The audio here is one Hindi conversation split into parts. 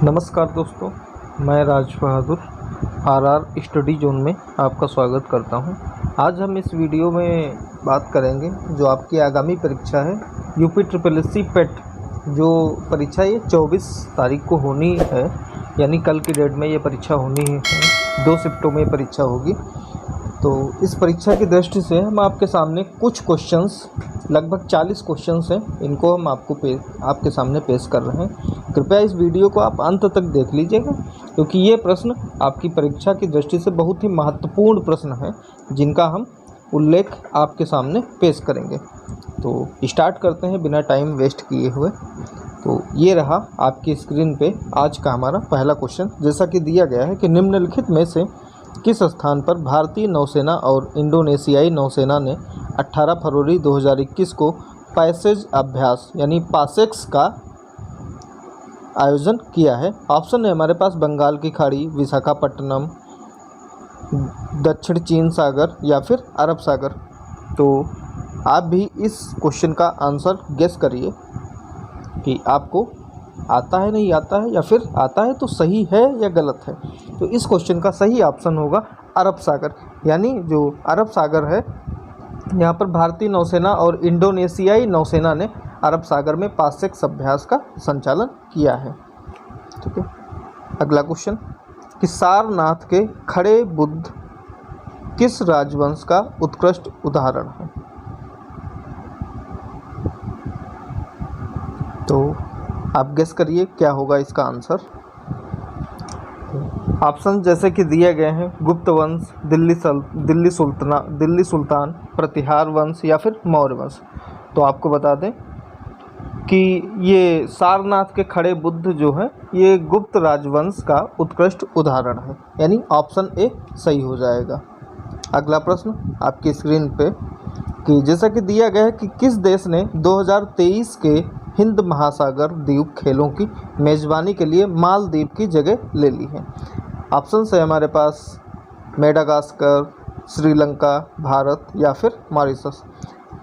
नमस्कार दोस्तों, मैं Raj Bahadur RR study zone में आपका स्वागत करता हूं। आज हम इस वीडियो में बात करेंगे जो आपकी आगामी परीक्षा है यूपी SSSC पेट। जो परीक्षा ये 24 तारीख को होनी है, यानी कल की डेट में ये परीक्षा होनी है। 2 शिफ्टों में परीक्षा होगी। तो इस परीक्षा की दृष्टि से हम आपके सामने कुछ क्वेश्चंस, लगभग 40 क्वेश्चंस हैं, इनको हम आपके सामने पेश कर रहे हैं। कृपया इस वीडियो को आप अंत तक देख लीजिएगा, क्योंकि ये प्रश्न आपकी परीक्षा की दृष्टि से बहुत ही महत्वपूर्ण प्रश्न हैं, जिनका हम उल्लेख आपके सामने पेश करेंगे। तो स्टार्ट करते हैं बिना टाइम वेस्ट किए हुए। तो ये रहा आपकी स्क्रीन पे आज का हमारा पहला क्वेश्चन। जैसा कि दिया गया है कि निम्नलिखित में से किस स्थान पर भारतीय नौसेना और इंडोनेशियाई नौसेना ने 18 फरवरी 2021 को पैसेज अभ्यास यानी पासेक्स का आयोजन किया है। ऑप्शन है हमारे पास बंगाल की खाड़ी, विशाखापट्टनम, दक्षिण चीन सागर या फिर अरब सागर। तो आप भी इस क्वेश्चन का आंसर गेस करिए कि आपको आता है, नहीं आता है, या फिर आता है तो सही है या गलत है। तो इस क्वेश्चन का सही ऑप्शन होगा अरब सागर, यानी जो अरब सागर है, यहाँ पर भारतीय नौसेना और इंडोनेशियाई नौसेना ने अरब सागर में पासेक्स अभ्यास का संचालन किया है। ठीक है, अगला क्वेश्चन कि सारनाथ के खड़े बुद्ध किस राजवंश का उत्कृष्ट उदाहरण है। तो आप गेस करिए क्या होगा इसका आंसर। ऑप्शन जैसे कि दिए गए हैं गुप्त वंश, दिल्ली सुल्तान, प्रतिहार वंश या फिर मौर्य वंश। तो आपको बता दें कि ये सारनाथ के खड़े बुद्ध जो है ये गुप्त राजवंश का उत्कृष्ट उदाहरण है, यानी ऑप्शन ए सही हो जाएगा। अगला प्रश्न आपकी स्क्रीन पे कि जैसा कि दिया गया है कि किस देश ने 2023 के हिंद महासागर द्वीप खेलों की मेज़बानी के लिए मालदीव की जगह ले ली है। ऑप्शन है हमारे पास मेडागास्कर, श्रीलंका, भारत या फिर मॉरिशस।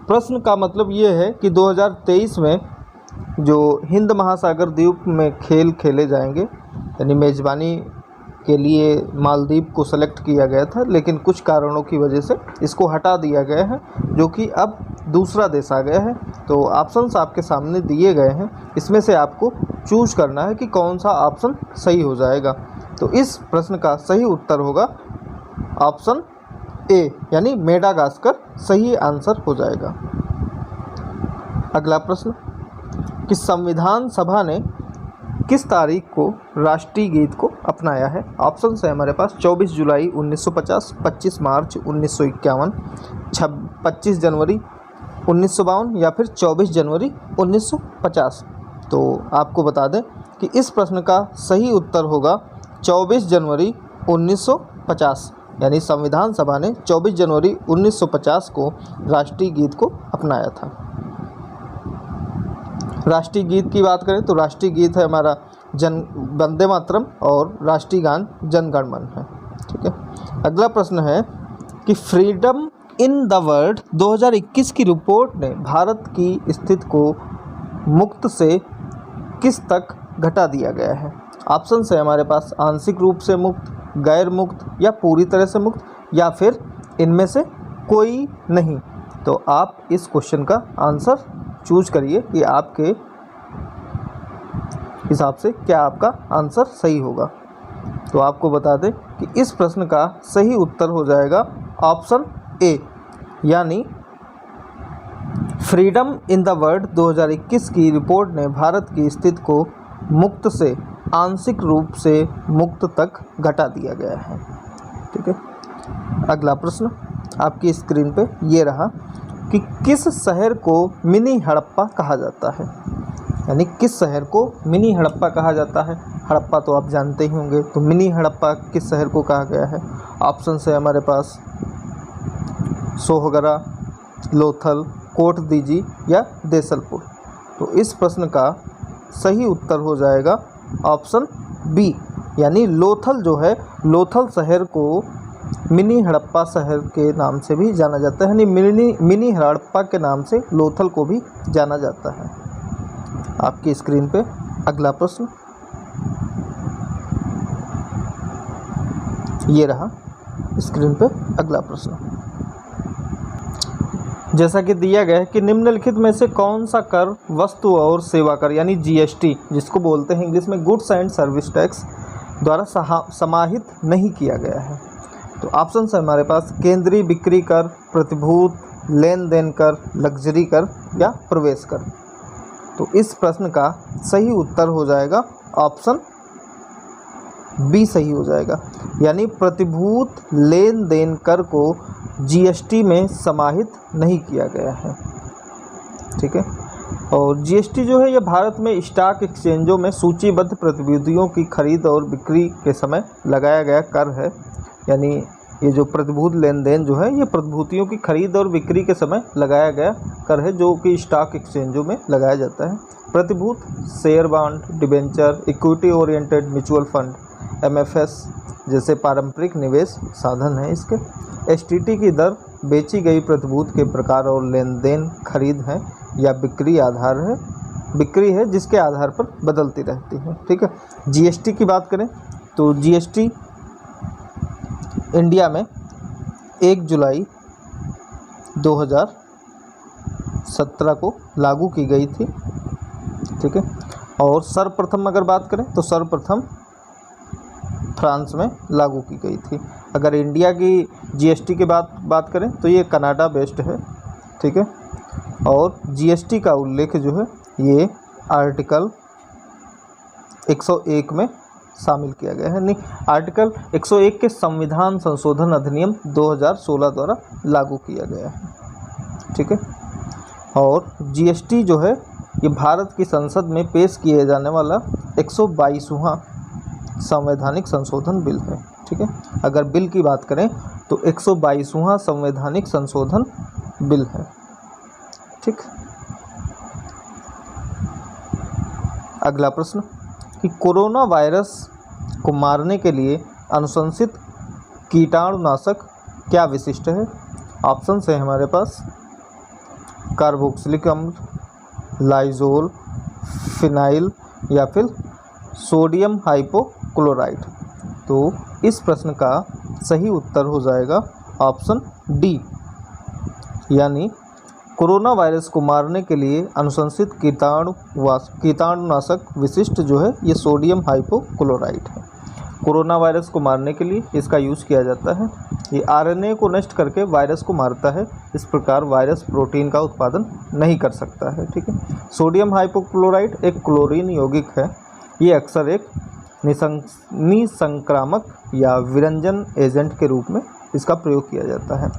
प्रश्न का मतलब ये है कि 2023 में जो हिंद महासागर द्वीप में खेल खेले जाएंगे, यानी मेज़बानी के लिए मालदीव को सेलेक्ट किया गया था, लेकिन कुछ कारणों की वजह से इसको हटा दिया गया है, जो कि अब दूसरा देश आ गया है। तो ऑप्शंस आपके सामने दिए गए हैं, इसमें से आपको चूज करना है कि कौन सा ऑप्शन सही हो जाएगा। तो इस प्रश्न का सही उत्तर होगा ऑप्शन ए, यानी मेडागास्कर सही आंसर हो जाएगा। अगला प्रश्न कि संविधान सभा ने किस तारीख को राष्ट्रीय गीत को अपनाया है। ऑप्शन है हमारे पास 24 जुलाई 1950, 25 मार्च 1951, 25 जनवरी 1952 या फिर 24 जनवरी 1950। तो आपको बता दें कि इस प्रश्न का सही उत्तर होगा 24 जनवरी 1950, यानी संविधान सभा ने 24 जनवरी 1950 को राष्ट्रीय गीत को अपनाया था। राष्ट्रीय गीत की बात करें तो राष्ट्रीय गीत है हमारा वंदे मातरम और राष्ट्रीय गान जन गण मन है। ठीक है, अगला प्रश्न है कि फ्रीडम इन द वर्ल्ड 2021 की रिपोर्ट ने भारत की स्थिति को मुक्त से किस तक घटा दिया गया है। ऑप्शन है हमारे पास आंशिक रूप से मुक्त, गैर मुक्त या पूरी तरह से मुक्त, या फिर इनमें से कोई नहीं। तो आप इस क्वेश्चन का आंसर चूज करिए कि आपके हिसाब से क्या आपका आंसर सही होगा। तो आपको बता दें कि इस प्रश्न का सही उत्तर हो जाएगा ऑप्शन ए, यानी फ्रीडम इन द वर्ल्ड 2021 की रिपोर्ट ने भारत की स्थिति को मुक्त से आंशिक रूप से मुक्त तक घटा दिया गया है। ठीक है, अगला प्रश्न आपकी स्क्रीन पे ये रहा कि किस शहर को मिनी हड़प्पा कहा जाता है, यानी किस शहर को मिनी हड़प्पा कहा जाता है। हड़प्पा तो आप जानते ही होंगे, तो मिनी हड़प्पा किस शहर को कहा गया है। ऑप्शन है हमारे पास सोहगरा, लोथल, कोट दीजी या देसलपुर। तो इस प्रश्न का सही उत्तर हो जाएगा ऑप्शन बी, यानी लोथल जो है, लोथल शहर को मिनी हड़प्पा शहर के नाम से भी जाना जाता है, यानी मिनी हड़प्पा के नाम से लोथल को भी जाना जाता है। आपकी स्क्रीन पे अगला प्रश्न ये रहा स्क्रीन पे अगला प्रश्न। जैसा कि दिया गया है कि निम्नलिखित में से कौन सा कर वस्तु और सेवा कर यानी जीएसटी, जिसको बोलते हैं इंग्लिश में गुड्स एंड सर्विस टैक्स, द्वारा समाहित नहीं किया गया है। तो ऑप्शन है हमारे पास केंद्रीय बिक्री कर, प्रतिभूत लेन देन कर, लग्जरी कर या प्रवेश कर। तो इस प्रश्न का सही उत्तर हो जाएगा ऑप्शन बी सही हो जाएगा, यानी प्रतिभूत लेन देन कर को जीएसटी में समाहित नहीं किया गया है। ठीक है, और जीएसटी जो है ये भारत में स्टॉक एक्सचेंजों में सूचीबद्ध प्रतिभूतियों की खरीद और बिक्री के समय लगाया गया कर है। यानी ये जो प्रतिभूत लेन देन जो है ये प्रतिभूतियों की खरीद और बिक्री के समय लगाया गया कर है, जो कि स्टॉक एक्सचेंजों में लगाया जाता है। प्रतिभूत share bond, debenture, equity oriented mutual fund, MFS जैसे पारंपरिक निवेश साधन है इसके। एसटीटी की दर बेची गई प्रतिभूत के प्रकार और लेन देन खरीद है या बिक्री है जिसके आधार पर बदलती रहती है। ठीक है, जीएसटी की बात करें तो जीएसटी इंडिया में 1 जुलाई 2017 को लागू की गई थी। ठीक है, और सर्वप्रथम अगर बात करें तो सर्वप्रथम फ्रांस में लागू की गई थी। अगर इंडिया की जीएसटी की बात करें तो ये कनाडा बेस्ड है। ठीक है, और जीएसटी का उल्लेख जो है ये आर्टिकल 101 में शामिल किया गया है। नहीं, आर्टिकल 101 के संविधान संशोधन अधिनियम 2016 द्वारा लागू किया गया है। ठीक है, और जीएसटी जो है ये भारत की संसद में पेश किए जाने वाला 122वां संवैधानिक संशोधन बिल है। ठीक है, अगर बिल की बात करें तो 122वां संवैधानिक संशोधन बिल है। ठीक, अगला प्रश्न कि कोरोना वायरस को मारने के लिए अनुशंसित कीटाणुनाशक क्या विशिष्ट है। ऑप्शन है हमारे पास कार्बोक्सिलिक अम्ल, लाइजोल, फिनाइल या फिर सोडियम हाइपोक्लोराइड। तो इस प्रश्न का सही उत्तर हो जाएगा ऑप्शन डी, यानी कोरोना वायरस को मारने के लिए अनुशंसित कीटाणुनाशक विशिष्ट जो है ये सोडियम हाइपोक्लोराइड है। कोरोना वायरस को मारने के लिए इसका यूज़ किया जाता है। ये आरएनए को नष्ट करके वायरस को मारता है, इस प्रकार वायरस प्रोटीन का उत्पादन नहीं कर सकता है। ठीक है, सोडियम हाइपोक्लोराइड एक क्लोरीन यौगिक है। ये अक्सर एक निसंक्रामक या विरंजन एजेंट के रूप में इसका प्रयोग किया जाता है।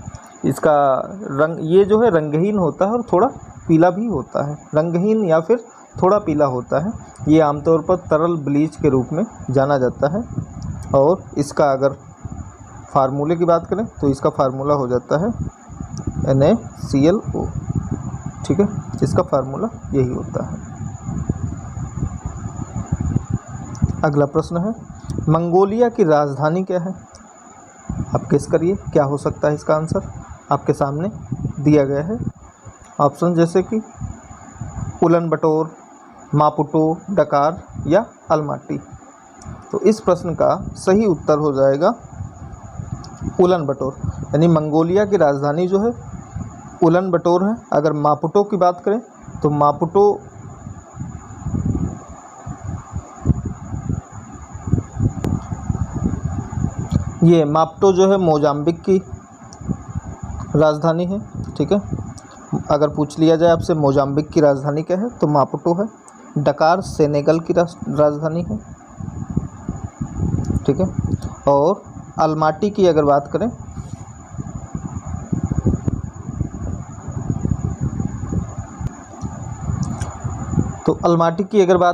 इसका रंग ये जो है रंगहीन होता है और थोड़ा पीला भी होता है, रंगहीन या फिर थोड़ा पीला होता है। ये आमतौर पर तरल ब्लीच के रूप में जाना जाता है। और इसका अगर फार्मूले की बात करें तो इसका फार्मूला हो जाता है NaClO। ठीक है, इसका फार्मूला यही होता है। अगला प्रश्न है मंगोलिया की राजधानी क्या है। आप गेस करिए क्या हो सकता है इसका आंसर, आपके सामने दिया गया है। ऑप्शन जैसे कि उलन-बटोर, मापुटो, डकार या अलमाटी। तो इस प्रश्न का सही उत्तर हो जाएगा उलन-बटोर, यानी मंगोलिया की राजधानी जो है उलन-बटोर है। अगर मापुटो की बात करें तो मापुटो जो है मोजाम्बिक की राजधानी है। ठीक है, अगर पूछ लिया जाए आपसे मोजाम्बिक की राजधानी क्या है तो मापुटो है। डकार सेनेगल की राजधानी है। ठीक है, और अलमाटी की अगर बात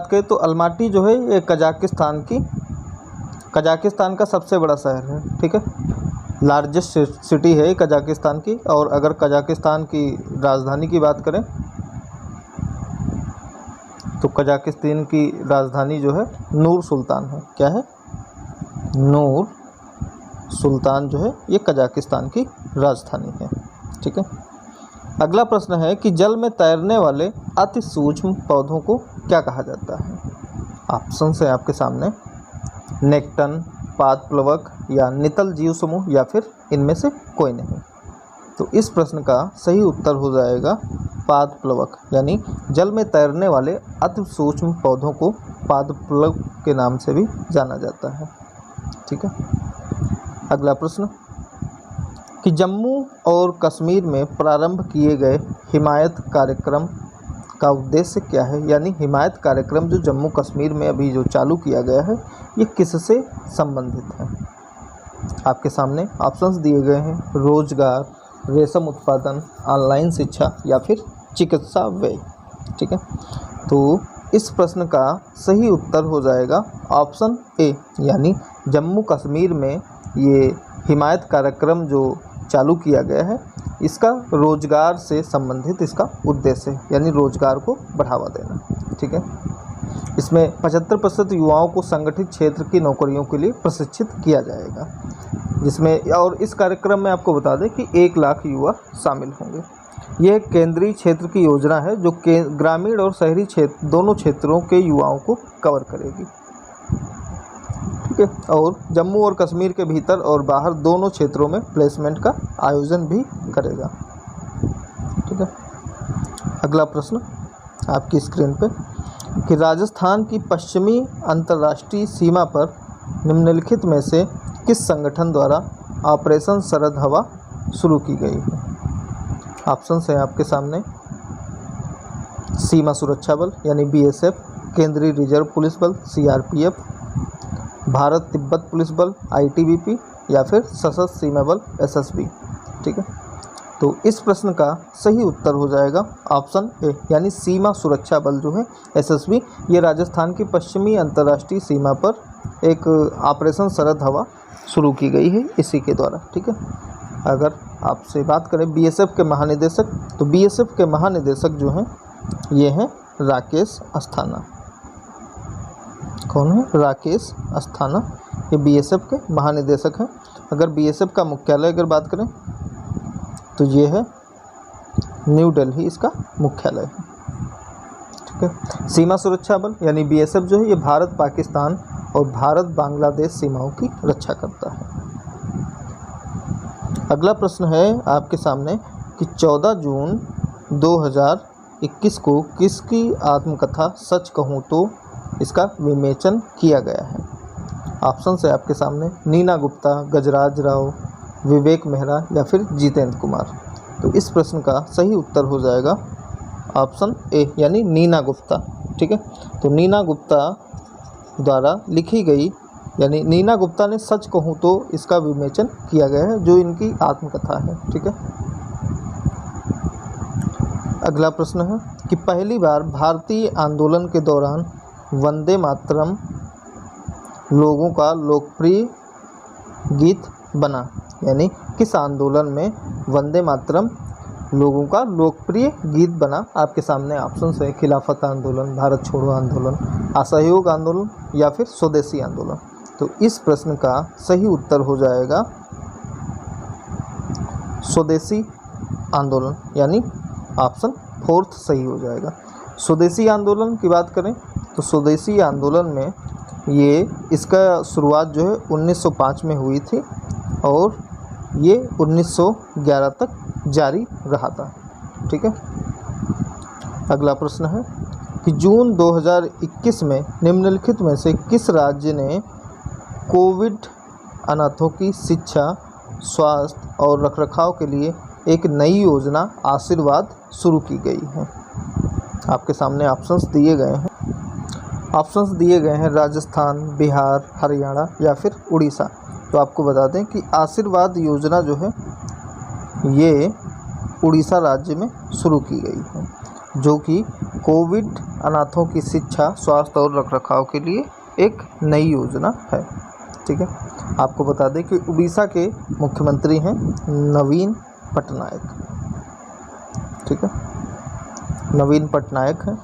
करें तो अलमाटी जो है ये कजाकिस्तान का सबसे बड़ा शहर है। ठीक है, लार्जेस्ट सिटी है कजाकिस्तान की। और अगर कजाकिस्तान की राजधानी की बात करें तो कजाकिस्तान की राजधानी जो है नूर सुल्तान है। क्या है? नूर सुल्तान जो है ये कजाकिस्तान की राजधानी है। ठीक है, अगला प्रश्न है कि जल में तैरने वाले अति सूक्ष्म पौधों को क्या कहा जाता है। ऑप्शन है आपके सामने नेक्टन, पादप्लवक या नितल जीव समूह या फिर इनमें से कोई नहीं। तो इस प्रश्न का सही उत्तर हो जाएगा पादप्लवक, यानी जल में तैरने वाले अति सूक्ष्म पौधों को पादप्लवक के नाम से भी जाना जाता है। ठीक है। अगला प्रश्न कि जम्मू और कश्मीर में प्रारंभ किए गए हिमायत कार्यक्रम का उद्देश्य क्या है, यानी हिमायत कार्यक्रम जो जम्मू कश्मीर में अभी जो चालू किया गया है ये किससे संबंधित है। आपके सामने ऑप्शंस दिए गए हैं, रोजगार, रेशम उत्पादन, ऑनलाइन शिक्षा या फिर चिकित्सा व्यय। ठीक है। तो इस प्रश्न का सही उत्तर हो जाएगा ऑप्शन ए, यानी जम्मू कश्मीर में ये हिमायत कार्यक्रम जो चालू किया गया है इसका रोजगार से संबंधित इसका उद्देश्य है, यानी रोजगार को बढ़ावा देना। ठीक है। इसमें 75% युवाओं को संगठित क्षेत्र की नौकरियों के लिए प्रशिक्षित किया जाएगा, जिसमें और इस कार्यक्रम में आपको बता दें कि 1 लाख युवा शामिल होंगे। यह केंद्रीय क्षेत्र की योजना है जो ग्रामीण और शहरी क्षेत्र दोनों क्षेत्रों के युवाओं को कवर करेगी। ठीक है। और जम्मू और कश्मीर के भीतर और बाहर दोनों क्षेत्रों में प्लेसमेंट का आयोजन भी करेगा। ठीक है। अगला प्रश्न आपकी स्क्रीन पे कि राजस्थान की पश्चिमी अंतर्राष्ट्रीय सीमा पर निम्नलिखित में से किस संगठन द्वारा ऑपरेशन शरद हवा शुरू की गई है। ऑप्शंस हैं आपके सामने, सीमा सुरक्षा बल यानी बीएसएफ, केंद्रीय रिजर्व पुलिस बल सीआरपीएफ, भारत तिब्बत पुलिस बल आईटीबीपी या फिर सशस्त्र सीमा बल एसएसबी। ठीक है। तो इस प्रश्न का सही उत्तर हो जाएगा ऑप्शन ए, यानी सीमा सुरक्षा बल जो है एसएसबी, ये राजस्थान की पश्चिमी अंतर्राष्ट्रीय सीमा पर एक ऑपरेशन शरद हवा शुरू की गई है इसी के द्वारा। ठीक है। अगर आपसे बात करें बीएसएफ के महानिदेशक, तो बीएसएफ के महानिदेशक जो हैं ये हैं राकेश अस्थाना। कौन है? राकेश अस्थाना, ये बीएसएफ के महानिदेशक हैं। अगर बीएसएफ का मुख्यालय अगर बात करें तो ये है न्यू दिल्ली, इसका मुख्यालय है। ठीक है। सीमा सुरक्षा बल यानी बीएसएफ जो है ये भारत पाकिस्तान और भारत बांग्लादेश सीमाओं की रक्षा करता है। अगला प्रश्न है आपके सामने कि 14 जून 2021 को किसकी आत्मकथा सच कहूँ तो इसका विमोचन किया गया है। ऑप्शन है आपके सामने, नीना गुप्ता, गजराज राव, विवेक मेहरा या फिर जितेंद्र कुमार। तो इस प्रश्न का सही उत्तर हो जाएगा ऑप्शन ए, यानी नीना गुप्ता। ठीक है। तो नीना गुप्ता द्वारा लिखी गई, यानी नीना गुप्ता ने सच कहूँ तो इसका विमोचन किया गया है जो इनकी आत्मकथा है। ठीक है। अगला प्रश्न है कि पहली बार भारतीय आंदोलन के दौरान वंदे मातरम लोगों का लोकप्रिय गीत बना, यानी किस आंदोलन में वंदे मातरम लोगों का लोकप्रिय गीत बना। आपके सामने ऑप्शन है, खिलाफत आंदोलन, भारत छोड़ो आंदोलन, असहयोग आंदोलन या फिर स्वदेशी आंदोलन। तो इस प्रश्न का सही उत्तर हो जाएगा स्वदेशी आंदोलन, यानी ऑप्शन 4 सही हो जाएगा। स्वदेशी आंदोलन की बात करें तो स्वदेशी आंदोलन में ये इसका शुरुआत जो है 1905 में हुई थी और ये 1911 तक जारी रहा था। ठीक है। अगला प्रश्न है कि जून 2021 में निम्नलिखित में से किस राज्य ने कोविड अनाथों की शिक्षा, स्वास्थ्य और रखरखाव के लिए एक नई योजना आशीर्वाद शुरू की गई है। आपके सामने ऑप्शंस दिए गए हैं। ऑप्शंस दिए गए हैं राजस्थान, बिहार, हरियाणा या फिर उड़ीसा। तो आपको बता दें कि आशीर्वाद योजना जो है ये उड़ीसा राज्य में शुरू की गई है, जो कि कोविड अनाथों की शिक्षा, स्वास्थ्य और रखरखाव के लिए एक नई योजना है। ठीक है। आपको बता दें कि उड़ीसा के मुख्यमंत्री हैं नवीन पटनायक। ठीक है। नवीन पटनायक हैं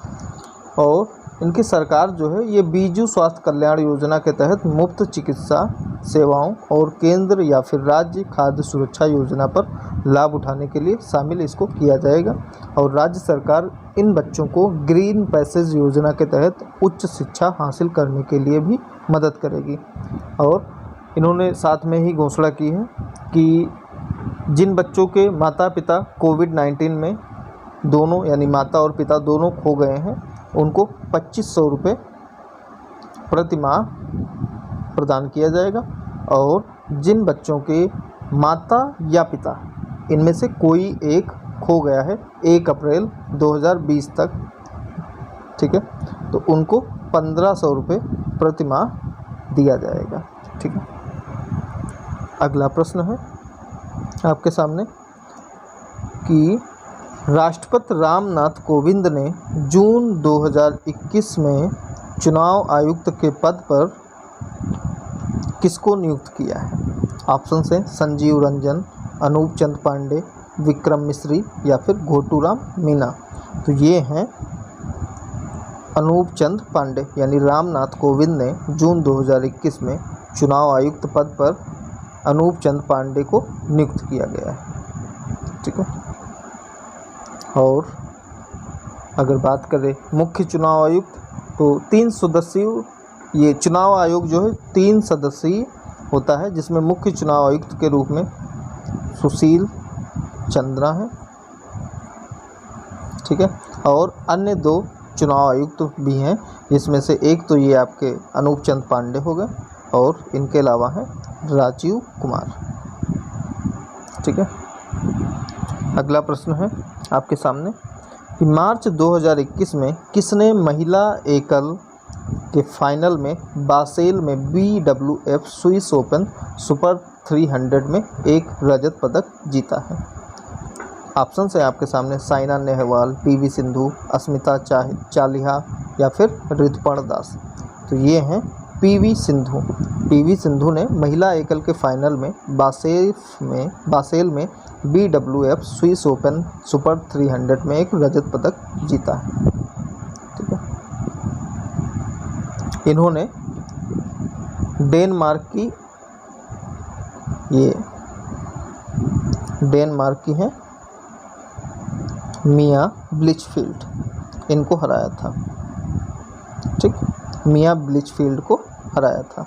और इनकी सरकार जो है ये बीजू स्वास्थ्य कल्याण योजना के तहत मुफ्त चिकित्सा सेवाओं और केंद्र या फिर राज्य खाद्य सुरक्षा योजना पर लाभ उठाने के लिए शामिल इसको किया जाएगा। और राज्य सरकार इन बच्चों को ग्रीन पैसेज योजना के तहत उच्च शिक्षा हासिल करने के लिए भी मदद करेगी। और इन्होंने साथ में ही घोषणा की है कि जिन बच्चों के माता पिता कोविड-19 में दोनों यानी माता और पिता दोनों खो गए हैं, उनको 2500 रुपये प्रति माह प्रदान किया जाएगा। और जिन बच्चों के माता या पिता इनमें से कोई एक खो गया है 1 अप्रैल 2020 तक, ठीक है, तो उनको 1500 रुपये प्रति माह दिया जाएगा। ठीक है। अगला प्रश्न है आपके सामने कि राष्ट्रपति रामनाथ कोविंद ने जून 2021 में चुनाव आयुक्त के पद पर किसको नियुक्त किया है? ऑप्शन है संजीव रंजन, अनूप चंद पांडे, विक्रम मिश्री या फिर घोटूराम मीना। तो ये हैं अनूप चंद पांडे, यानी रामनाथ कोविंद ने जून 2021 में चुनाव आयुक्त पद पर अनूप चंद पांडे को नियुक्त किया गया है। ठीक है। और अगर बात करें मुख्य चुनाव आयुक्त, तो 3 सदस्यीय ये चुनाव आयोग जो है 3 सदस्यीय होता है, जिसमें मुख्य चुनाव आयुक्त के रूप में सुशील चंद्रा है। ठीक है। और अन्य 2 चुनाव आयुक्त भी हैं, जिसमें से एक तो ये आपके अनूप चंद पांडे हो गए और इनके अलावा है राजीव कुमार। ठीक है। अगला प्रश्न है आपके सामने कि मार्च 2021 में किसने महिला एकल के फाइनल में बासेल में BWF स्विस ओपन सुपर 300 में एक रजत पदक जीता है? ऑप्शन है आपके सामने साइना नेहवाल, PV सिंधु, अस्मिता चालिहा या फिर ऋतुपर्णा दास। तो ये हैं PV सिंधु। PV सिंधु ने महिला एकल के फाइनल में बासेल में BWF स्विस ओपन सुपर 300 में एक रजत पदक जीता है। ठीक है। इन्होंने डेनमार्क की हैं मिया ब्लिचफील्ड, इनको हराया था। ठीक, मिया ब्लिचफील्ड को हराया था।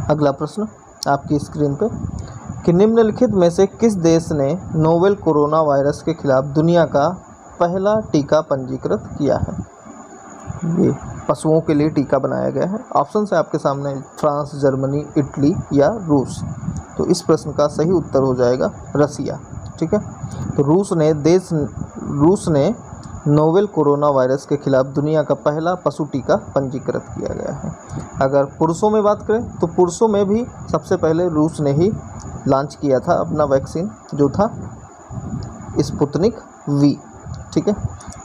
अगला प्रश्न आपकी स्क्रीन पे कि निम्नलिखित में से किस देश ने नोवेल कोरोना वायरस के खिलाफ दुनिया का पहला टीका पंजीकृत किया है? ये पशुओं के लिए टीका बनाया गया है। ऑप्शन है आपके सामने फ्रांस, जर्मनी, इटली या रूस। तो इस प्रश्न का सही उत्तर हो जाएगा रसिया। ठीक है। तो रूस ने नोवेल कोरोना वायरस के खिलाफ दुनिया का पहला पशु टीका पंजीकृत किया गया है। अगर पुरुषों में बात करें तो पुरुषों में भी सबसे पहले रूस ने ही लॉन्च किया था अपना वैक्सीन, जो था स्पुतनिक V। ठीक है।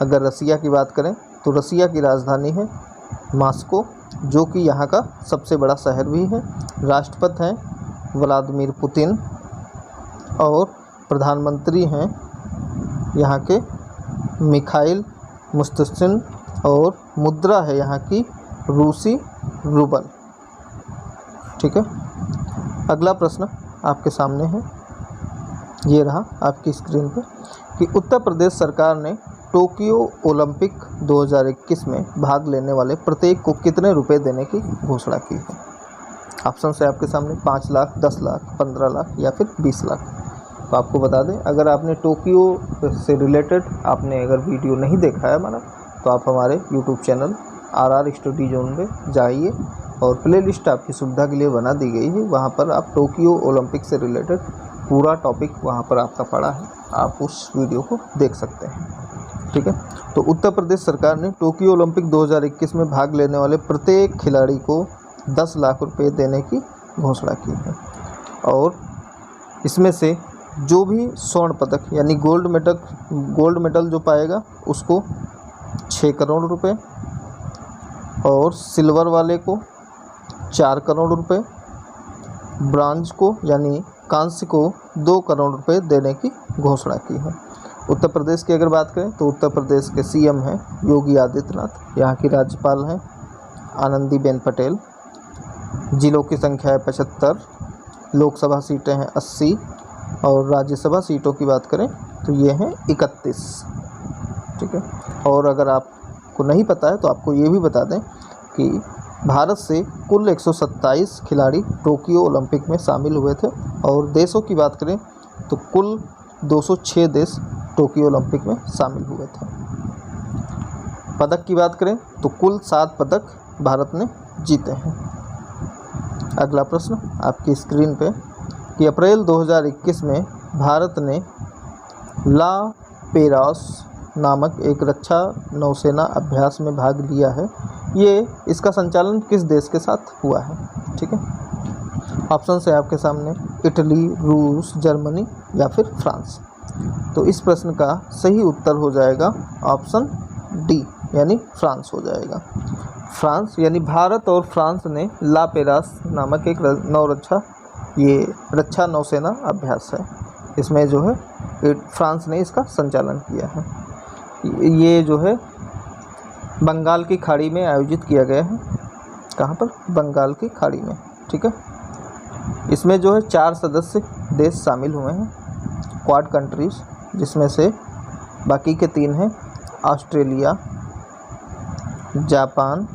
अगर रसिया की बात करें तो रसिया की राजधानी है मॉस्को, जो कि यहाँ का सबसे बड़ा शहर भी है। राष्ट्रपति हैं व्लादिमीर पुतिन और प्रधानमंत्री हैं यहाँ के मिखाइल मुश्ताकिन और मुद्रा है यहाँ की रूसी रूबल। ठीक है। अगला प्रश्न आपके सामने है, ये रहा आपकी स्क्रीन पर कि उत्तर प्रदेश सरकार ने टोक्यो ओलंपिक 2021 में भाग लेने वाले प्रत्येक को कितने रुपए देने की घोषणा की है? ऑप्शन है आपके सामने 5 लाख, 10 लाख, 15 लाख या फिर 20 लाख। तो आपको बता दें, अगर आपने टोक्यो से रिलेटेड आपने अगर वीडियो नहीं देखा है हमारा, तो आप हमारे YouTube channel RR study zone में जाइए और प्लेलिस्ट आपकी सुविधा के लिए बना दी गई है। वहाँ पर आप टोक्यो ओलंपिक से रिलेटेड पूरा टॉपिक वहाँ पर आपका पड़ा है, आप उस वीडियो को देख सकते हैं। ठीक है। तो उत्तर प्रदेश सरकार ने टोक्यो ओलंपिक 2021 में भाग लेने वाले प्रत्येक खिलाड़ी को 10 लाख रुपए देने की घोषणा की है। और इसमें से जो भी स्वर्ण पदक यानी गोल्ड मेडल जो पाएगा उसको 6 करोड़ रुपए और सिल्वर वाले को 4 करोड़ रुपए, ब्रांज को यानी कांस्य को 2 करोड़ रुपए देने की घोषणा की है। उत्तर प्रदेश की अगर बात करें तो उत्तर प्रदेश के CM हैं योगी आदित्यनाथ, यहाँ की राज्यपाल हैं आनंदीबेन पटेल। जिलों की संख्या है 75, लोकसभा सीटें हैं 80 और राज्यसभा सीटों की बात करें तो ये हैं 31। ठीक है। और अगर आपको नहीं पता है तो आपको ये भी बता दें कि भारत से कुल 127 खिलाड़ी टोक्यो ओलंपिक में शामिल हुए थे और देशों की बात करें तो कुल 206 देश टोक्यो ओलंपिक में शामिल हुए थे। पदक की बात करें तो कुल 7 पदक भारत ने जीते हैं। अगला प्रश्न आपकी स्क्रीन पे कि अप्रैल 2021 में भारत ने ला पेरास नामक एक रक्षा नौसेना अभ्यास में भाग लिया है। ये इसका संचालन किस देश के साथ हुआ है? ठीक है, ऑप्शन है आपके सामने इटली, रूस, जर्मनी या फिर फ्रांस। तो इस प्रश्न का सही उत्तर हो जाएगा ऑप्शन डी यानी फ्रांस हो जाएगा। फ्रांस यानी भारत और फ्रांस ने ला पेरास नामक एक रक्षा नौसेना अभ्यास है, इसमें जो है फ्रांस ने इसका संचालन किया है। ये जो है बंगाल की खाड़ी में आयोजित किया गया है। कहाँ पर? बंगाल की खाड़ी में। ठीक है, इसमें जो है 4 सदस्य देश शामिल हुए हैं, क्वाड कंट्रीज, जिसमें से बाकी के 3 हैं ऑस्ट्रेलिया, जापान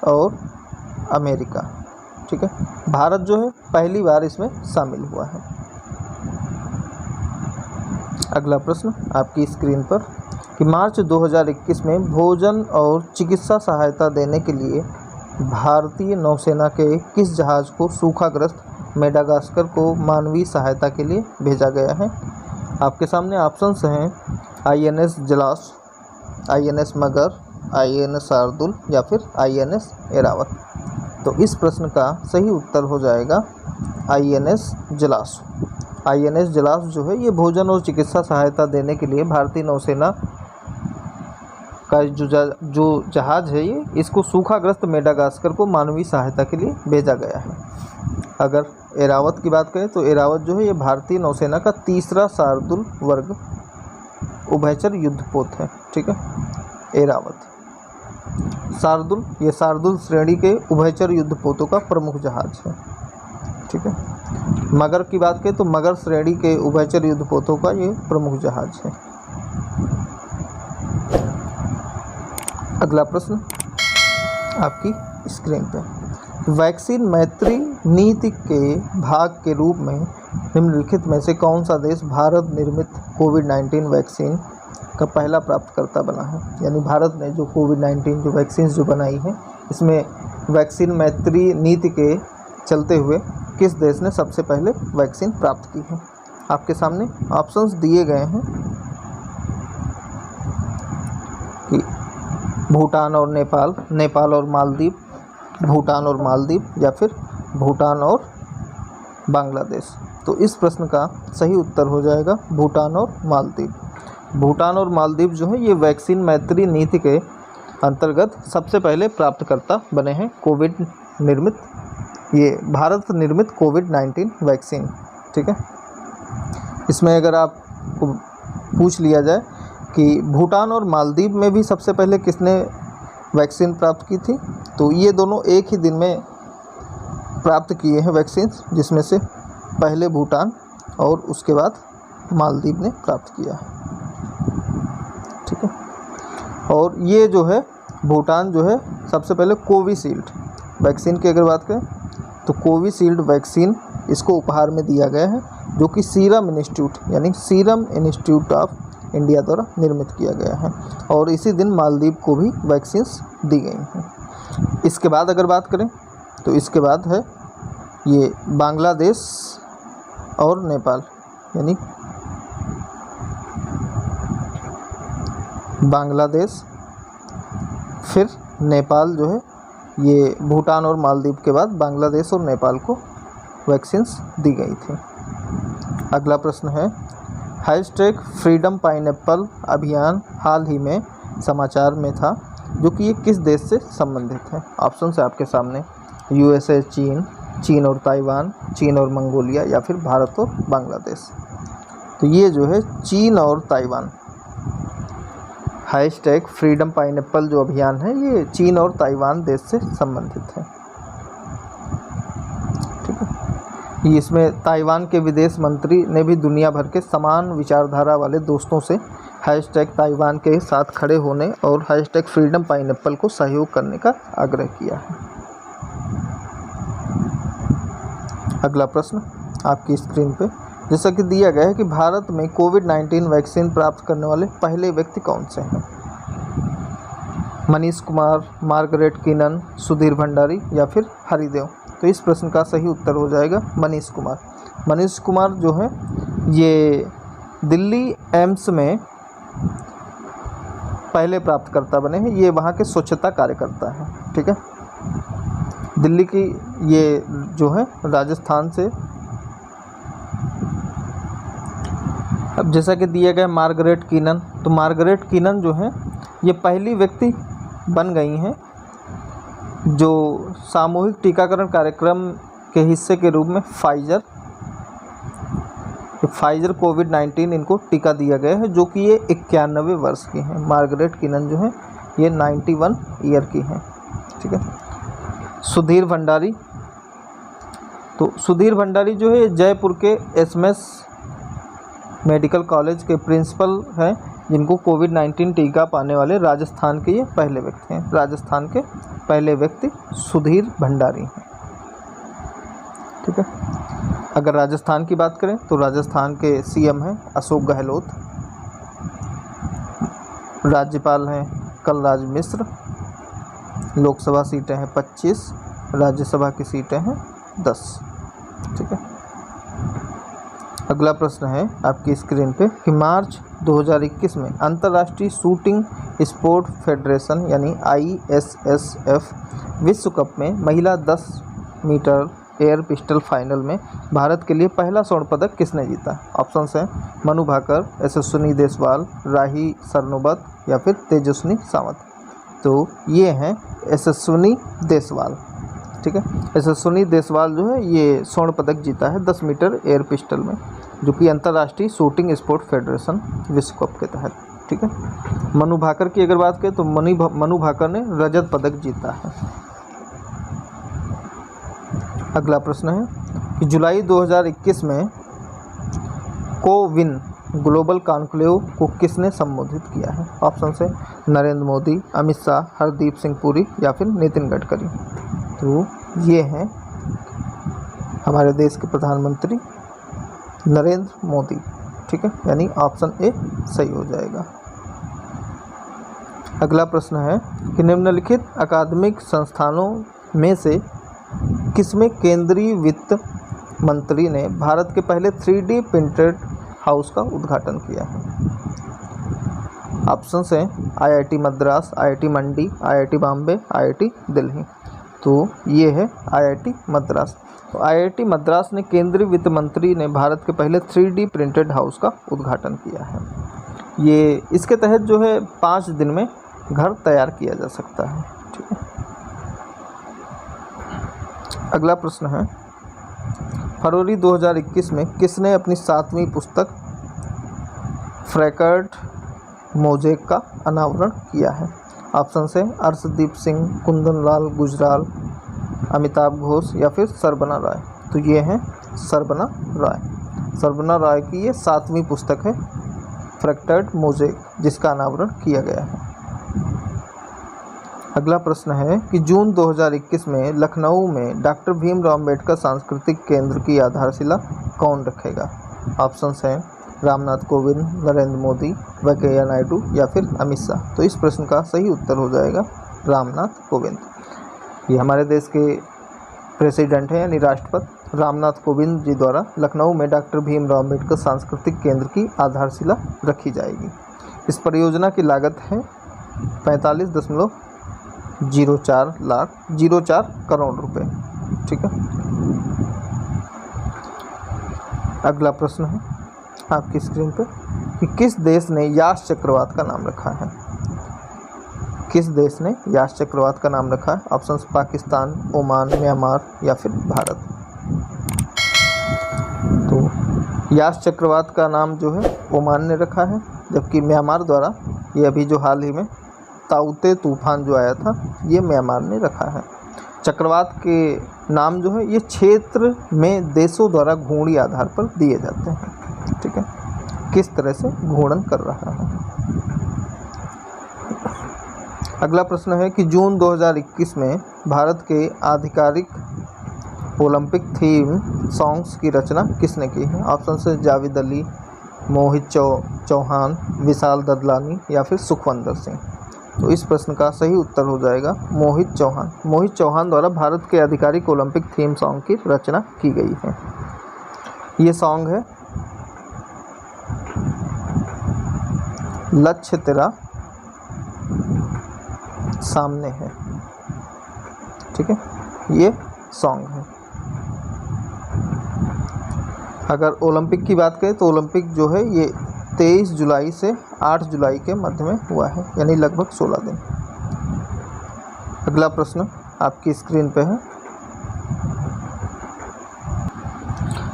और अमेरिका। ठीक है, भारत जो है पहली बार इसमें शामिल हुआ है। अगला प्रश्न आपकी स्क्रीन पर कि मार्च 2021 में भोजन और चिकित्सा सहायता देने के लिए भारतीय नौसेना के किस जहाज़ को सूखाग्रस्त मेडागास्कर को मानवीय सहायता के लिए भेजा गया है? आपके सामने ऑप्शंस हैं INS जलास, INS मगर, INS शार्दुल या फिर INS एरावत। तो इस प्रश्न का सही उत्तर हो जाएगा INS जलास। INS जलास जो है ये भोजन और चिकित्सा सहायता देने के लिए भारतीय नौसेना का जो जहाज़ है ये इसको सूखाग्रस्त मेडागास्कर को मानवीय सहायता के लिए भेजा गया है। अगर एरावत की बात करें तो एरावत जो है ये भारतीय नौसेना का तीसरा शार्दुल वर्ग उभयचर युद्धपोत है। ठीक है, एरावत शार्दुल, ये शार्दुल श्रेणी के उभयचर युद्धपोतों का प्रमुख जहाज है। ठीक है, मगर की बात करें तो मगर श्रेणी के उभयचर युद्धपोतों का ये प्रमुख जहाज है। अगला प्रश्न आपकी स्क्रीन पे वैक्सीन मैत्री नीति के भाग के रूप में निम्नलिखित में से कौन सा देश भारत निर्मित कोविड-19 वैक्सीन का पहला प्राप्तकर्ता बना है? यानी भारत ने जो कोविड-19 जो वैक्सीन जो बनाई है इसमें वैक्सीन मैत्री नीति के चलते हुए किस देश ने सबसे पहले वैक्सीन प्राप्त की है? आपके सामने ऑप्शंस दिए गए हैं कि भूटान और नेपाल, नेपाल और मालदीव, भूटान और मालदीव या फिर भूटान और बांग्लादेश। तो इस प्रश्न का सही उत्तर हो जाएगा भूटान और मालदीव। भूटान और मालदीव जो है ये वैक्सीन मैत्री नीति के अंतर्गत सबसे पहले प्राप्तकर्ता बने हैं कोविड निर्मित, ये भारत निर्मित कोविड-19 वैक्सीन। ठीक है, इसमें अगर आपको पूछ लिया जाए कि भूटान और मालदीव में भी सबसे पहले किसने वैक्सीन प्राप्त की थी, तो ये दोनों एक ही दिन में प्राप्त किए हैं वैक्सीन, जिसमें से पहले भूटान और उसके बाद मालदीव ने प्राप्त किया है। ठीक है, और ये जो है भूटान जो है सबसे पहले कोविशील्ड वैक्सीन की अगर बात करें तो कोविशील्ड वैक्सीन इसको उपहार में दिया गया है, जो कि सीरम इंस्टीट्यूट यानी सीरम इंस्टीट्यूट ऑफ इंडिया द्वारा निर्मित किया गया है, और इसी दिन मालदीव को भी वैक्सीन्स दी गई हैं। इसके बाद अगर बात करें तो इसके बाद है ये बांग्लादेश और नेपाल, यानी बांग्लादेश फिर नेपाल जो है, ये भूटान और मालदीव के बाद बांग्लादेश और नेपाल को वैक्सीन्स दी गई थी। अगला प्रश्न है हैशटैग फ्रीडम पाइनएप्पल अभियान हाल ही में समाचार में था, जो कि ये किस देश से संबंधित है? ऑप्शन है आपके सामने USA, चीन, चीन और ताइवान, चीन और मंगोलिया या फिर भारत और बांग्लादेश। तो ये जो है चीन और ताइवान, हैशटैग फ्रीडम पाइनएप्पल जो अभियान है ये चीन और ताइवान देश से संबंधित है। ठीक है, इसमें ताइवान के विदेश मंत्री ने भी दुनिया भर के समान विचारधारा वाले दोस्तों से हैशटैग ताइवान के साथ खड़े होने और हैशटैग फ्रीडम पाइनएप्पल को सहयोग करने का आग्रह किया है। अगला प्रश्न आपकी स्क्रीन पे जैसा कि दिया गया है कि भारत में कोविड-19 वैक्सीन प्राप्त करने वाले पहले व्यक्ति कौन से हैं? मनीष कुमार, मार्गरेट कीनन, सुधीर भंडारी या फिर हरिदेव। तो इस प्रश्न का सही उत्तर हो जाएगा मनीष कुमार। मनीष कुमार जो है ये दिल्ली एम्स में पहले प्राप्तकर्ता बने हैं। ये वहाँ के स्वच्छता कार्यकर्ता हैं। ठीक है, दिल्ली की ये जो है राजस्थान से। अब जैसा कि दिया गया मार्गरेट कीनन, तो मार्गरेट कीनन जो है ये पहली व्यक्ति बन गई हैं जो सामूहिक टीकाकरण कार्यक्रम के हिस्से के रूप में फाइजर कोविड-19 इनको टीका दिया गया है, जो कि ये 91 वर्ष की हैं। मार्गरेट कीनन जो है ये 91 ईयर की हैं। ठीक है, सुधीर भंडारी, तो सुधीर भंडारी जो है जयपुर के एसएमएस मेडिकल कॉलेज के प्रिंसिपल हैं, जिनको कोविड-19 टीका पाने वाले राजस्थान के ये पहले व्यक्ति हैं। राजस्थान के पहले व्यक्ति सुधीर भंडारी हैं। ठीक है, अगर राजस्थान की बात करें तो राजस्थान के सीएम हैं अशोक गहलोत, राज्यपाल हैं कलराज मिश्र, लोकसभा सीटें हैं 25, राज्यसभा की सीटें हैं 10। ठीक है, अगला प्रश्न है आपकी स्क्रीन पे कि मार्च 2021 में अंतर्राष्ट्रीय शूटिंग स्पोर्ट फेडरेशन यानी ISSF विश्व कप में महिला 10 मीटर एयर पिस्टल फाइनल में भारत के लिए पहला स्वर्ण पदक किसने जीता? ऑप्शंस हैं मनु भाकर, यशस्विनी देसवाल, राही सरनोबत या फिर तेजस्विनी सावंत। तो ये हैं यशस्विनी देसवाल। ठीक है, यशस्विनी देसवाल जो है ये स्वर्ण पदक जीता है 10 मीटर एयर पिस्टल में, जो कि अंतर्राष्ट्रीय शूटिंग स्पोर्ट फेडरेशन विश्व कप के तहत। ठीक है, मनु भाकर की अगर बात करें तो मनु भाकर ने रजत पदक जीता है। अगला प्रश्न है कि जुलाई 2021 में कोविन ग्लोबल कॉन्क्लेव को किसने संबोधित किया है? ऑप्शन है नरेंद्र मोदी, अमित शाह, हरदीप सिंह पुरी या फिर नितिन गडकरी। तो ये हैं हमारे देश के प्रधानमंत्री नरेंद्र मोदी। ठीक है, यानी ऑप्शन ए सही हो जाएगा। अगला प्रश्न है कि निम्नलिखित अकादमिक संस्थानों में से किसमें केंद्रीय वित्त मंत्री ने भारत के पहले 3D प्रिंटेड हाउस का उद्घाटन किया है? ऑप्शंस हैं IIT मद्रास, IIT मंडी, IIT बॉम्बे, IIT दिल्ली। तो ये है IIT मद्रास। तो IIT मद्रास ने केंद्रीय वित्त मंत्री ने भारत के पहले 3D प्रिंटेड हाउस का उद्घाटन किया है। ये इसके तहत जो है 5 दिन में घर तैयार किया जा सकता है। ठीक है, अगला प्रश्न है फरवरी 2021 में किसने अपनी 7वीं पुस्तक फ्रैकर्ट मोज़ेक का अनावरण किया है? ऑप्शन है अर्शदीप सिंह, कुंदन लाल गुजराल, अमिताभ घोष या फिर सरबना राय। तो ये हैं सरबना राय। सरबना राय की ये 7वीं पुस्तक है फ्रैकर्ट मोज़ेक, जिसका अनावरण किया गया है। अगला प्रश्न है कि जून 2021 में लखनऊ में डॉक्टर भीमराव अम्बेडकर सांस्कृतिक केंद्र की आधारशिला कौन रखेगा? ऑप्शंस हैं रामनाथ कोविंद, नरेंद्र मोदी, वेंकैया नायडू या फिर अमित शाह। तो इस प्रश्न का सही उत्तर हो जाएगा रामनाथ कोविंद। ये हमारे देश के प्रेसिडेंट हैं यानी राष्ट्रपति रामनाथ कोविंद जी द्वारा लखनऊ में डॉक्टर भीमराव अम्बेडकर सांस्कृतिक केंद्र की आधारशिला रखी जाएगी। इस परियोजना की लागत है 45.04 करोड़ रुपए। ठीक है, अगला प्रश्न है आपकी स्क्रीन पे कि किस देश ने यास चक्रवात का नाम रखा है? किस देश ने यास चक्रवात का नाम रखा है? ऑप्शंस पाकिस्तान, ओमान, म्यांमार या फिर भारत। तो यास चक्रवात का नाम जो है ओमान ने रखा है, जबकि म्यांमार द्वारा ये अभी जो हाल ही में ताउते तूफान जो आया था ये म्यांमार ने रखा है। चक्रवात के नाम जो है ये क्षेत्र में देशों द्वारा घूर्णी आधार पर दिए जाते हैं। ठीक है, किस तरह से घूर्णन कर रहा है। अगला प्रश्न है कि जून 2021 में भारत के आधिकारिक ओलंपिक थीम सॉन्ग्स की रचना किसने की है? ऑप्शन से जावेद अली, मोहित चौहान, विशाल ददलानी या फिर सुखविंदर सिंह। तो इस प्रश्न का सही उत्तर हो जाएगा मोहित चौहान। मोहित चौहान द्वारा भारत के आधिकारिक ओलंपिक थीम सॉन्ग की रचना की गई है। ये सॉन्ग है लक्ष्य तेरा सामने है। ठीक है, ये सॉन्ग है। अगर ओलंपिक की बात करें तो ओलंपिक जो है ये 23 जुलाई से 8 जुलाई के मध्य में हुआ है, यानी लगभग 16 दिन। अगला प्रश्न आपकी स्क्रीन पे है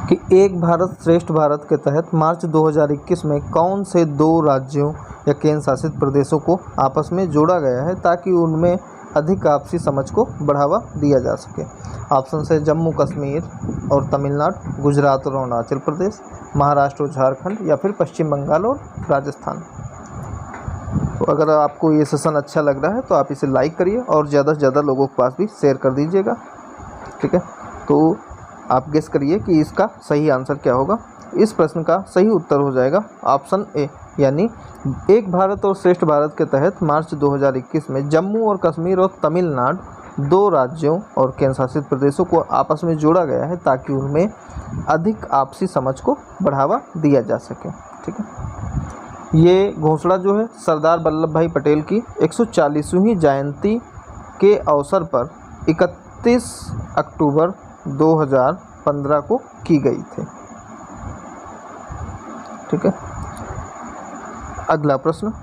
कि एक भारत श्रेष्ठ भारत के तहत मार्च 2021 में कौन से 2 राज्यों या केंद्र शासित प्रदेशों को आपस में जोड़ा गया है ताकि उनमें अधिक आपसी समझ को बढ़ावा दिया जा सके? ऑप्शन से जम्मू कश्मीर और तमिलनाडु, गुजरात और अरुणाचल प्रदेश, महाराष्ट्र और झारखंड या फिर पश्चिम बंगाल और राजस्थान। तो अगर आपको ये सेशन अच्छा लग रहा है तो आप इसे लाइक करिए और ज़्यादा से ज़्यादा लोगों के पास भी शेयर कर दीजिएगा। ठीक है, तो आप गेस करिए कि इसका सही आंसर क्या होगा। इस प्रश्न का सही उत्तर हो जाएगा ऑप्शन ए, यानी एक भारत और श्रेष्ठ भारत के तहत मार्च 2021 में जम्मू और कश्मीर और तमिलनाडु 2 राज्यों और केंद्र शासित प्रदेशों को आपस में जोड़ा गया है ताकि उनमें अधिक आपसी समझ को बढ़ावा दिया जा सके। ठीक है, ये घोषणा जो है सरदार वल्लभ भाई पटेल की 140वीं जयंती के अवसर पर 31 अक्टूबर 2015 को की गई थी। ठीक है, अगला प्रश्न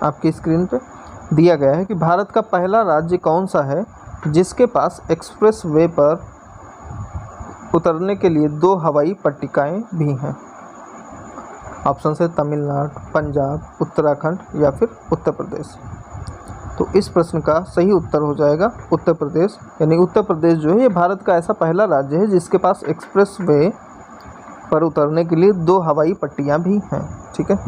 आपकी स्क्रीन पे दिया गया है कि भारत का पहला राज्य कौन सा है जिसके पास एक्सप्रेस वे पर उतरने के लिए 2 हवाई पट्टिकाएं भी हैं? ऑप्शन से तमिलनाडु, पंजाब, उत्तराखंड या फिर उत्तर प्रदेश। तो इस प्रश्न का सही उत्तर हो जाएगा उत्तर प्रदेश, यानी उत्तर प्रदेश जो है ये भारत का ऐसा पहला राज्य है जिसके पास एक्सप्रेस वे पर उतरने के लिए 2 हवाई पट्टियां भी हैं। ठीक है,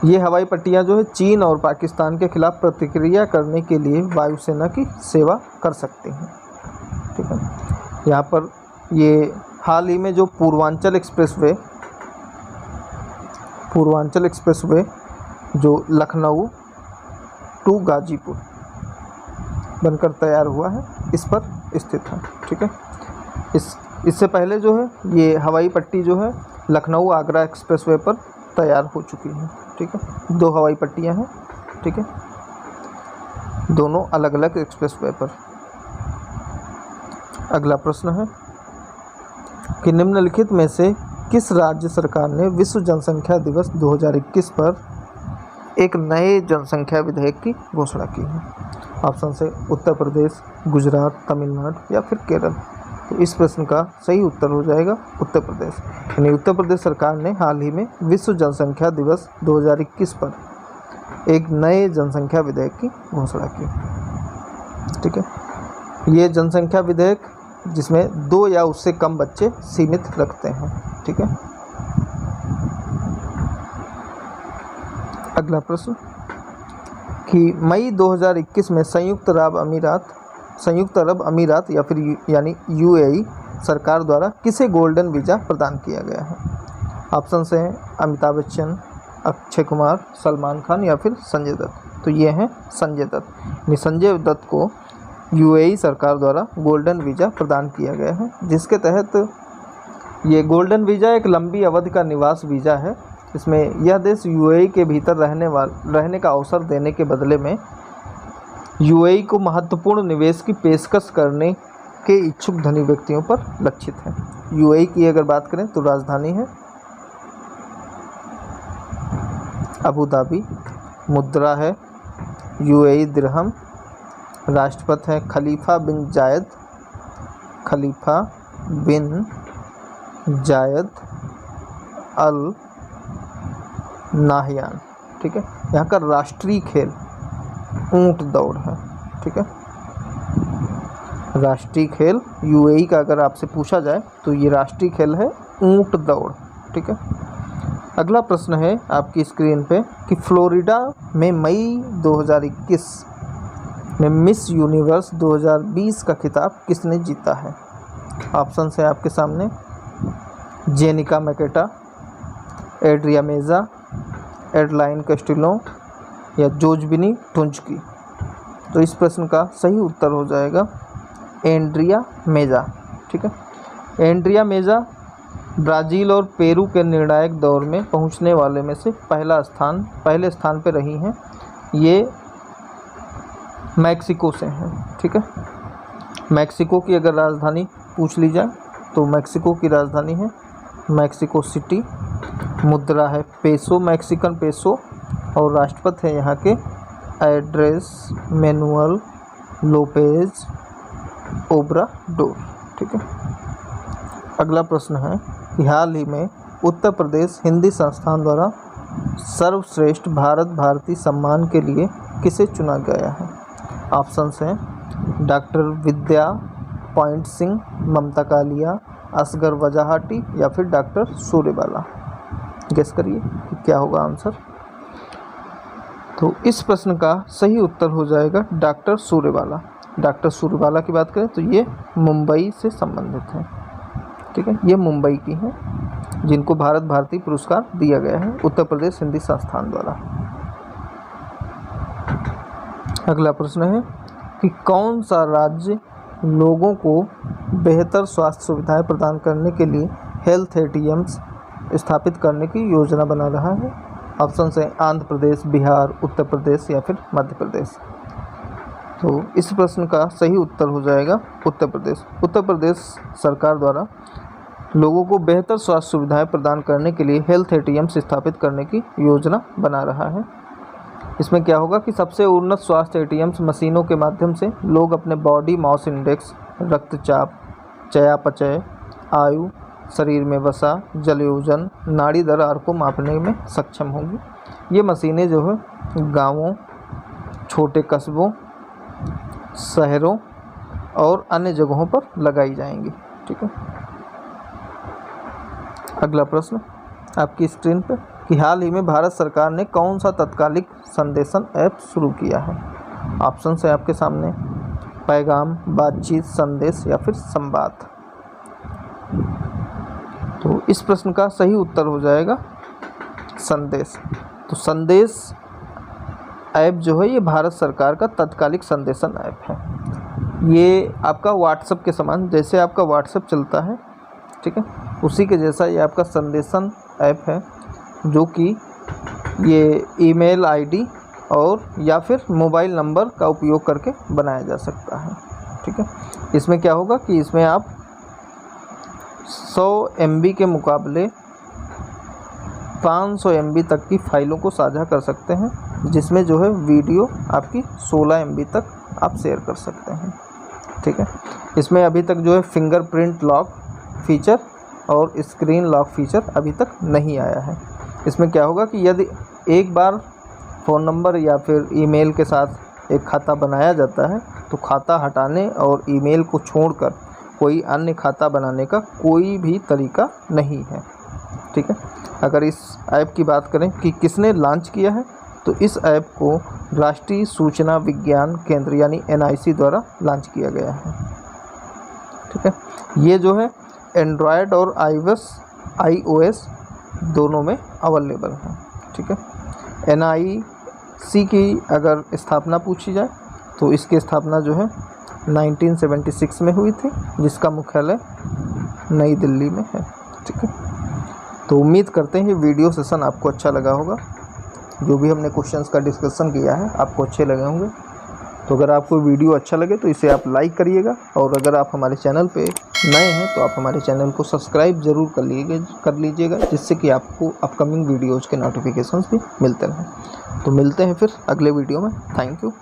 ये हवाई पट्टियां जो है चीन और पाकिस्तान के खिलाफ प्रतिक्रिया करने के लिए वायुसेना की सेवा कर सकती हैं। ठीक है, यहाँ पर ये हाल ही में जो पूर्वांचल एक्सप्रेसवे जो लखनऊ टू गाजीपुर बनकर तैयार हुआ है, इस पर स्थित है। ठीक है, इससे पहले जो है ये हवाई पट्टी जो है लखनऊ आगरा एक्सप्रेसवे पर तैयार हो चुकी है। ठीक है, 2 हवाई पट्टियां हैं। ठीक है, दोनों अलग अलग एक्सप्रेसवे पर। अगला प्रश्न है कि निम्नलिखित में से किस राज्य सरकार ने विश्व जनसंख्या दिवस 2021 पर एक नए जनसंख्या विधेयक की घोषणा की है? ऑप्शन से उत्तर प्रदेश, गुजरात, तमिलनाडु या फिर केरल। तो इस प्रश्न का सही उत्तर हो जाएगा उत्तर प्रदेश, यानी उत्तर प्रदेश सरकार ने हाल ही में विश्व जनसंख्या दिवस 2021 पर एक नए जनसंख्या विधेयक की घोषणा की। ठीक है, ये जनसंख्या विधेयक जिसमें 2 या उससे कम बच्चे सीमित रखते हैं। ठीक है, अगला प्रश्न कि मई 2021 में संयुक्त अरब अमीरात या फिर यानी यूएई सरकार द्वारा किसे गोल्डन वीज़ा प्रदान किया गया है? ऑप्शन से अमिताभ बच्चन, अक्षय कुमार, सलमान खान या फिर संजय दत्त। तो ये हैं संजय दत्त। संजय दत्त को यूएई सरकार द्वारा गोल्डन वीज़ा प्रदान किया गया है, जिसके तहत ये गोल्डन वीज़ा एक लंबी अवधि का निवास वीज़ा है। इसमें यह देश यूएई के भीतर रहने का अवसर देने के बदले में यूएई को महत्वपूर्ण निवेश की पेशकश करने के इच्छुक धनी व्यक्तियों पर लक्षित है। यूएई की अगर बात करें तो राजधानी है अबू धाबी, मुद्रा है यूएई दिरहम, राष्ट्रपति हैं खलीफा बिन जायद अल नाहयान। ठीक है, यहाँ का राष्ट्रीय खेल ऊंट दौड़ है। ठीक है, राष्ट्रीय खेल यूएई का अगर आपसे पूछा जाए तो ये राष्ट्रीय खेल है ऊंट दौड़। ठीक है, अगला प्रश्न है आपकी स्क्रीन पे कि फ्लोरिडा में मई 2021 में मिस यूनिवर्स 2020 का खिताब किसने जीता है? ऑप्शन है आपके सामने जेनिका मैकेटा, एड्रिया मेजा, एडलाइन कैस्टिलो या जोजबिनी टुंचकी। तो इस प्रश्न का सही उत्तर हो जाएगा एंड्रिया मेजा। ठीक है, एंड्रिया मेजा ब्राज़ील और पेरू के निर्णायक दौर में पहुंचने वाले में से पहले स्थान पर रही हैं। ये मैक्सिको से हैं। ठीक है, मैक्सिको की अगर राजधानी पूछ ली जाए तो मैक्सिको की राजधानी है मैक्सिको सिटी, मुद्रा है पेसो, मैक्सिकन पेसो, और राष्ट्रपति है यहाँ के एड्रेस मैनुअल लोपेज ओब्राडोर। ठीक है, अगला प्रश्न है कि हाल ही में उत्तर प्रदेश हिंदी संस्थान द्वारा सर्वश्रेष्ठ भारतीय सम्मान के लिए किसे चुना गया है। ऑप्शंस हैं डॉक्टर विद्या पॉइंट सिंह, ममता कालिया, असगर वजाहटी या फिर डॉक्टर सूर्यबाला। गेस करिए कि क्या होगा आंसर। तो इस प्रश्न का सही उत्तर हो जाएगा डॉक्टर सूर्यबाला। डॉक्टर सूर्यबाला की बात करें तो ये मुंबई से संबंधित हैं। ठीक है, ये मुंबई की हैं जिनको भारत भारती पुरस्कार दिया गया है उत्तर प्रदेश हिंदी संस्थान द्वारा। अगला प्रश्न है कि कौन सा राज्य लोगों को बेहतर स्वास्थ्य सुविधाएं प्रदान करने के लिए हेल्थ एटीएम्स स्थापित करने की योजना बना रहा है। ऑप्शन है आंध्र प्रदेश, बिहार, उत्तर प्रदेश या फिर मध्य प्रदेश। तो इस प्रश्न का सही उत्तर हो जाएगा उत्तर प्रदेश। उत्तर प्रदेश सरकार द्वारा लोगों को बेहतर स्वास्थ्य सुविधाएं प्रदान करने के लिए हेल्थ एटीएम्स स्थापित करने की योजना बना रहा है। इसमें क्या होगा कि सबसे उन्नत स्वास्थ्य एटीएम्स मशीनों के माध्यम से लोग अपने बॉडी मास इंडेक्स, रक्तचाप, चयापचय, आयु, शरीर में वसा, जलयोजन, नाड़ी दर आदि को मापने में सक्षम होंगी। ये मशीनें जो है गांवों, छोटे कस्बों, शहरों और अन्य जगहों पर लगाई जाएंगी। ठीक है, अगला प्रश्न आपकी स्क्रीन पर कि हाल ही में भारत सरकार ने कौन सा तत्कालिक संदेशन ऐप शुरू किया है। ऑप्शन है आपके सामने पैगाम, बातचीत, संदेश या फिर संवाद। तो इस प्रश्न का सही उत्तर हो जाएगा संदेश। तो संदेश ऐप जो है ये भारत सरकार का तत्कालिक संदेशन ऐप है। ये आपका व्हाट्सएप के समान, जैसे आपका व्हाट्सएप चलता है, ठीक है, उसी के जैसा ये आपका संदेशन ऐप है जो कि ये ईमेल आईडी और या फिर मोबाइल नंबर का उपयोग करके बनाया जा सकता है। ठीक है, इसमें क्या होगा कि इसमें आप 100 MB के मुकाबले 500 MB तक की फ़ाइलों को साझा कर सकते हैं, जिसमें जो है वीडियो आपकी 16 MB तक आप शेयर कर सकते हैं। ठीक है, इसमें अभी तक जो है फिंगरप्रिंट लॉक फीचर और स्क्रीन लॉक फीचर अभी तक नहीं आया है। इसमें क्या होगा कि यदि एक बार फ़ोन नंबर या फिर ईमेल के साथ एक खाता बनाया जाता है तो खाता हटाने और ईमेल को छोड़कर कोई अन्य खाता बनाने का कोई भी तरीका नहीं है। ठीक है, अगर इस ऐप की बात करें कि किसने लॉन्च किया है तो इस ऐप को राष्ट्रीय सूचना विज्ञान केंद्र यानी NIC द्वारा लॉन्च किया गया है। ठीक है, ये जो है एंड्रॉयड और iOS दोनों में अवेलेबल है। ठीक है, NIC की अगर स्थापना पूछी जाए तो इसकी स्थापना जो है 1976 में हुई थी, जिसका मुख्यालय नई दिल्ली में है। ठीक है, तो उम्मीद करते हैं ये वीडियो सेशन आपको अच्छा लगा होगा। जो भी हमने क्वेश्चंस का डिस्कशन किया है आपको अच्छे लगे होंगे। तो अगर आपको वीडियो अच्छा लगे तो इसे आप लाइक करिएगा, और अगर आप हमारे चैनल पे नए हैं तो आप हमारे चैनल को सब्सक्राइब ज़रूर कर लीजिएगा, जिससे कि आपको अपकमिंग वीडियोज़ के नोटिफिकेशंस भी मिलते रहें। तो मिलते हैं फिर अगले वीडियो में। Thank you.